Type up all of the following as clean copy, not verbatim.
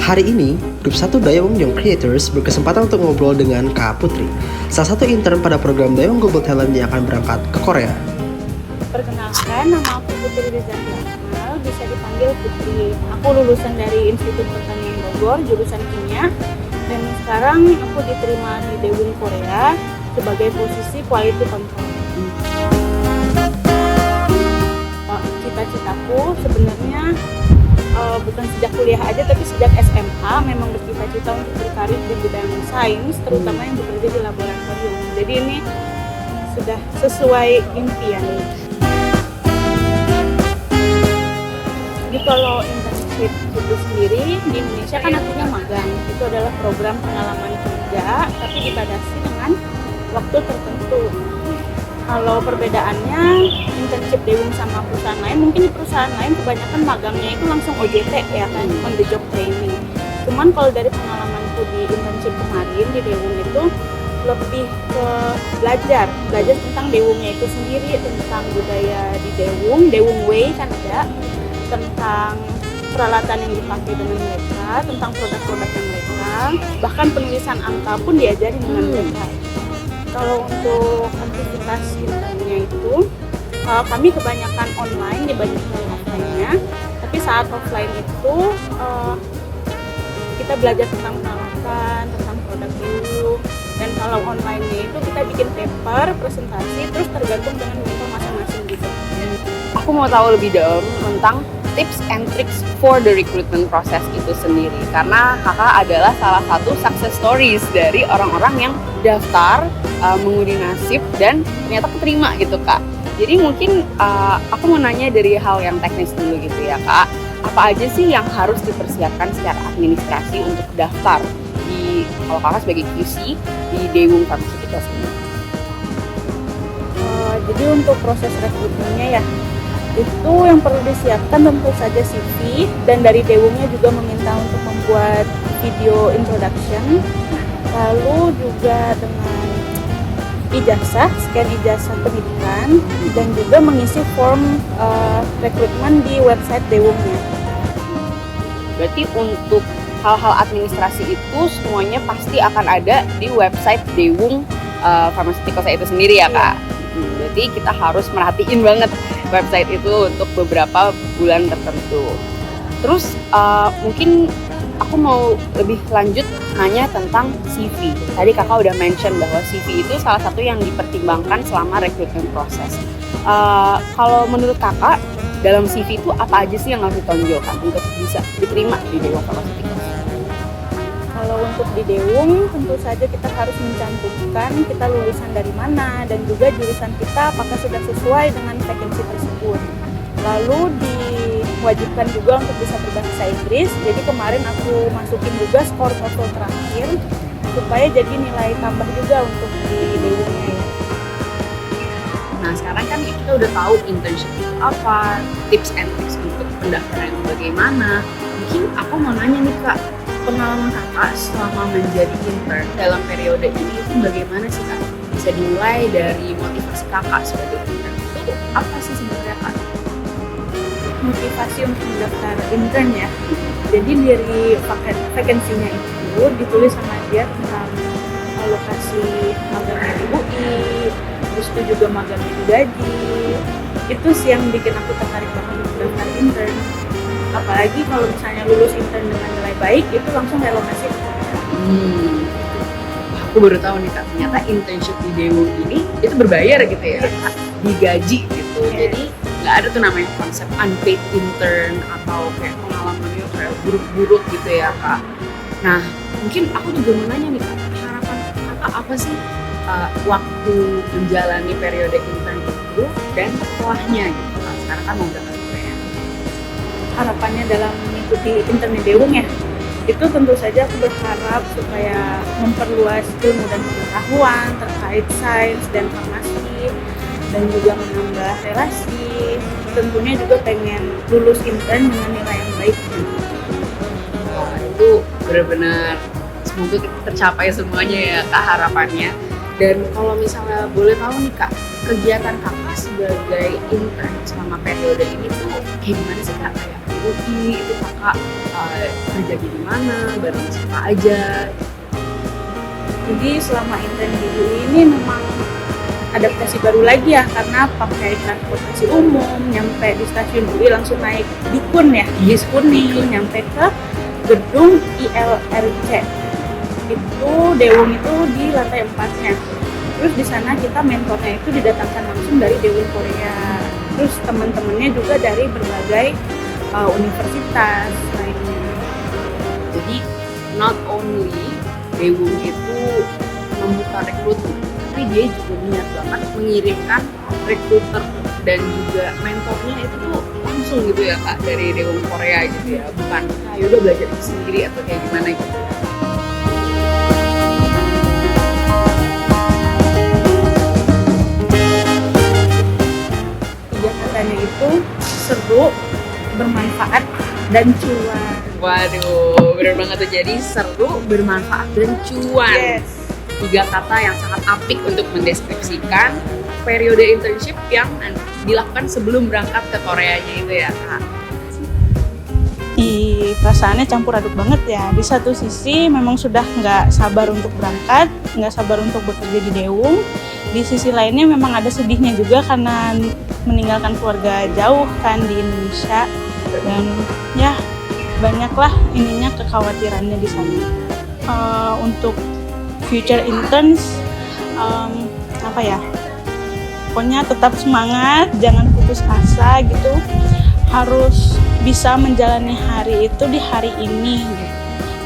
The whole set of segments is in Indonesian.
Hari ini, grup 1 Dayong Young Creators berkesempatan untuk ngobrol dengan Kak Putri, salah satu intern pada program Dayong Global Talent yang akan berangkat ke Korea. Perkenalkan, nama aku Putri Rizal Akmal, bisa dipanggil Putri. Aku lulusan dari Institut Pertanian Bogor, jurusan kimia, dan sekarang aku diterima di Daewoo Korea sebagai posisi Quality Control. Cita-citaku sebenarnya bukan sejak kuliah aja, tapi sejak SMA memang bercita-cita untuk berkarir di bidang sains, terutama yang bekerja di laboratorium. Jadi ini sudah sesuai impian. Jadi kalau internship itu sendiri di Indonesia kan artinya magang. Itu adalah program pengalaman kerja, tapi dibatasi dengan waktu tertentu. Kalau perbedaannya internship Daewoo sama perusahaan lain, mungkin di perusahaan lain kebanyakan magangnya itu langsung OJT ya kan, on the job training. Cuman kalau dari pengalamanku di internship kemarin di Daewoo itu lebih ke belajar tentang Daewoo-nya itu sendiri, tentang budaya di Daewoo Way kan ada, tentang peralatan yang dipakai dengan mereka, tentang produk-produknya mereka, bahkan penulisan angka pun diajari dengan mereka. Kalau untuk aktivitas internnya itu, kami kebanyakan online dibandingkan offline-nya. Tapi saat offline itu, kita belajar tentang peralatan, tentang produk dulu. Dan kalau online-nya itu kita bikin paper, presentasi, terus tergantung dengan mentor masing-masing gitu. Aku mau tahu lebih dalam tentang tips and tricks for the recruitment process itu sendiri, karena kakak adalah salah satu success stories dari orang-orang yang daftar, mengundi nasib dan ternyata keterima gitu kak. Jadi mungkin aku mau nanya dari hal yang teknis dulu gitu ya kak, apa aja sih yang harus dipersiapkan secara administrasi untuk daftar di, kalau kakak sebagai QC di Daewoo Pharmaceuticals ini? Jadi untuk proses rekrutmennya ya, itu yang perlu disiapkan tentu saja CV, dan dari Daewoo-nya juga meminta untuk membuat video introduction, lalu juga dengan ijazah, scan ijazah pendidikan, dan juga mengisi form rekrutmen di website Daewoo-nya. Berarti untuk hal-hal administrasi itu semuanya pasti akan ada di website Daewoo Pharmaceuticals itu sendiri ya kak? Berarti kita harus merhatiin banget website itu untuk beberapa bulan tertentu. Terus mungkin aku mau lebih lanjut nanya tentang CV. Tadi kakak udah mention bahwa CV itu salah satu yang dipertimbangkan selama recruitment proses. Kalau menurut kakak, dalam CV itu apa aja sih yang harus ditonjolkan untuk bisa diterima di Daewoo Pharmaceuticals? Kalau untuk di Daewoo, tentu saja kita harus mencantumkan kita lulusan dari mana, dan juga jurusan kita apakah sudah sesuai dengan vacancy tersebut. Lalu diwajibkan juga untuk bisa berbahasa Inggris. Jadi kemarin aku masukin juga skor TOEFL terakhir supaya jadi nilai tambah juga untuk di Daewoo-nya ya. Nah sekarang kan kita udah tahu internship itu apa, tips and tricks untuk pendaftaran itu bagaimana. Mungkin aku mau nanya nih kak, pengalaman kakak selama menjadi intern dalam periode ini itu bagaimana sih kak? Bisa dimulai dari motivasi kakak sebagai intern itu apa sih sebenarnya kak? Motivasi untuk mendaftar intern ya. Jadi dari vakansinya itu ditulis sama dia tentang lokasi magangnya di UI, terus itu juga magangnya digaji. Itu sih yang bikin aku tertarik banget untuk daftar intern. Apalagi kalau misalnya lulus intern dengan nilai baik, itu langsung relokasi ke Korea. Aku baru tahu nih kak, ternyata internship di Daewoo ini itu berbayar gitu ya, digaji gitu. Jadi nggak ada tuh namanya konsep unpaid intern atau kayak pengalamannya kayak buruk-buruk gitu ya kak. Nah mungkin aku juga mau nanya nih kak, harapan kakak apa sih waktu menjalani periode intern itu dan setelahnya gitu kak? Sekarang kan mau berangkat ke Korea. Harapannya dalam mengikuti intern di Daewoo ya, itu tentu saja aku berharap supaya memperluas ilmu dan pengetahuan terkait sains dan farmasi, dan juga menambah relasi. Tentunya juga pengen lulus intern dengan nilai yang baik. Wah, itu benar-benar semoga tercapai semuanya ya kak harapannya. Dan kalau misalnya boleh tahu nih kak, kegiatan kakak sebagai intern selama periode ini tuh kayak gimana sih kak? Kayak UI itu kakak kerja di mana, bareng siapa aja? Jadi selama intern di UI ini memang adaptasi baru lagi ya, karena pakai transportasi umum, nyampe di stasiun UI langsung naik Dikun ya, bis kuning, nyampe ke gedung ILRC. Itu Dewung itu di lantai 4-nya. Terus di sana kita mentornya itu didatangkan langsung dari Dewung Korea. Terus teman-temannya juga dari berbagai universitas lainnya. Jadi not only Dewung itu membuka rekrutmen, tapi dia juga niat banget mengirimkan rekruter dan juga mentornya itu tuh langsung gitu ya Kak, dari Dewung Korea gitu ya, bukan udah belajar sendiri atau kayak gimana gitu. Tiga katanya itu seru, bermanfaat, dan cuan. Waduh, bener banget tuh, jadi seru, bermanfaat, dan cuan. Yes. 3 kata yang sangat apik untuk mendeskripsikan periode internship yang dilakukan sebelum berangkat ke Koreanya itu ya Kak. Perasaannya campur aduk banget ya. Di satu sisi memang sudah nggak sabar untuk berangkat, nggak sabar untuk bekerja di Dewung. Di sisi lainnya memang ada sedihnya juga karena meninggalkan keluarga jauh kan di Indonesia. Dan ya banyaklah ininya kekhawatirannya di sana. Untuk future interns, apa ya? Pokoknya tetap semangat, jangan putus asa gitu. Harus bisa menjalani hari itu di hari ini gitu.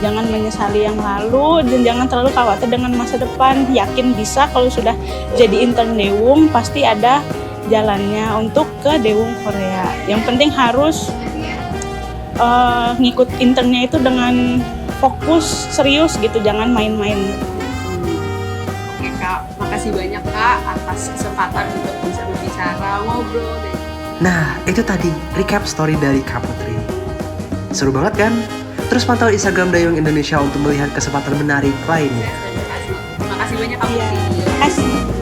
Jangan menyesali yang lalu dan jangan terlalu khawatir dengan masa depan. Yakin bisa, kalau sudah jadi intern Dewung pasti ada jalannya untuk ke Dewung Korea. Yang penting harus ngikut internnya itu dengan fokus, serius gitu, jangan main-main. Oke Kak, makasih banyak Kak atas kesempatan untuk bisa berbicara, ngobrol. Nah, itu tadi recap story dari Kak Putri. Seru banget kan? Terus pantau Instagram Dayung Indonesia untuk melihat kesempatan menarik lainnya. Terima kasih banyak Kak Putri. Terima kasih.